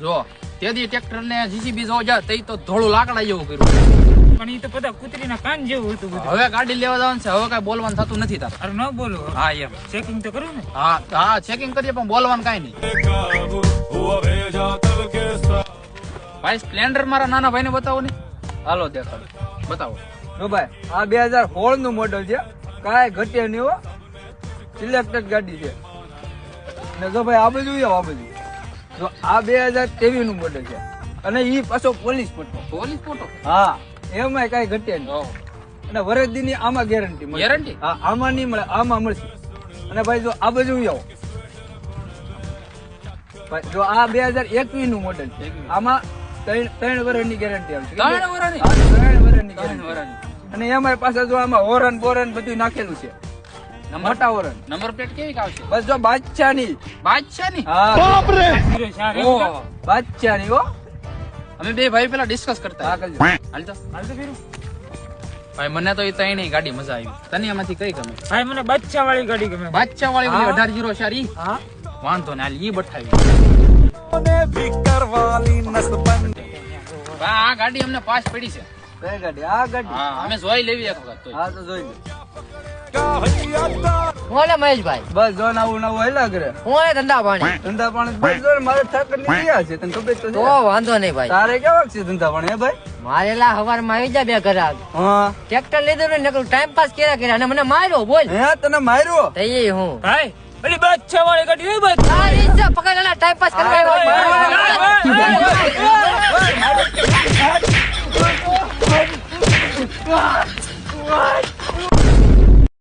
જો તેથી ટ્રેક્ટર ને જીસીબી જો જા તે તો ધોળું લાકડા જેવું કર્યું પણ ઈ તો બધા કૂતરીના કાન જેવું હતું બધું. હવે ગાડી લેવા જવાનું છે હવે કઈ બોલવાનું થતું નથી તાર અરે ન બોલો. હા એમ ચેકિંગ તો કરું ને. હા ચેકિંગ કરીએ પણ બોલવાનું કઈ નહીં ભાઈ સ્પ્લેન્ડર મારા નાના ભાઈને બતાવો ને હાલો દેખાડો બતાવો જો ભાઈ આ 2016 નું મોડલ છે કાંઈ ઘટે નહીં હો સિલેક્ટેડ ગાડી છે ને જો ભાઈ આ બધું આ બધું જો આ 2023 નું મોડલ છે અને ઈ પાછો પોલીસ ફોટો હા એમાં કાંઈ ઘટે નહીં અને વરદી ની આમાં ગેરંટી મળે ગેરંટી હા આમાં નહીં મળે આમાં મળશે અને ભાઈ જો આ બધું આવો ભાઈ જો આ 2021 નું મોડલ છે આમાં ત્રણ વર્ષની ગેરંટી આવશે 3 વર્ષની 3 વર્ષની ગેરંટી અને એમાં પાછા જો આમાં હોરન બોરન બધું નાખેલું છે મોટા હોરન નંબર પ્લેટ કેવી આવશે બસ જો બાદશાહ ની હા હીરો શાહ રે. ઓહો બાદશાહ ની હો અમે બે ભાઈ પેલા ડિસ્કસ કરતા હા કરજો હાલ તો હાલ તો ફેરું. ભાઈ મને તો એ ત્રણેય ગાડી મજા આવી તને એમાંથી કઈ ગમે ભાઈ મને બચ્ચા વાળી ગાડી ગમે. બાદશાહ વાળી હા. 1804 ઈ હા વાંધો ને હાલ ઈ બઠાવી આ ગાડી અમને પાસ પડી છે કઈ ગાડી આ ગાડી હા અમે જોઈ લેવી એક વખત તોય. હા તો જોઈ લે બોલે મહેશભાઈ બસ જો નવું હેલા કરે હું એ ધંધા પાણી ધંધા પાણી બસ જો મારે ઠાકર ની ગયા છે તને ખબર તો તો છે વાંધો નહીં ભાઈ તારે કેવા છે ધંધા પાણી હે ભાઈ મારે લા હવાર માં આવી જા બે ઘરાક હા ટ્રેક્ટર લીધું ને નકરું ટાઈમ પાસ કર્યા અને મને માર્યો બોલ હે તને માર્યો તો એ હું ભાઈ પેલી બચ્ચા વાળી ગાડી હોય બસ. આ રીત પકડેલા ટાઈમ પાસ કરવા આવ્યો.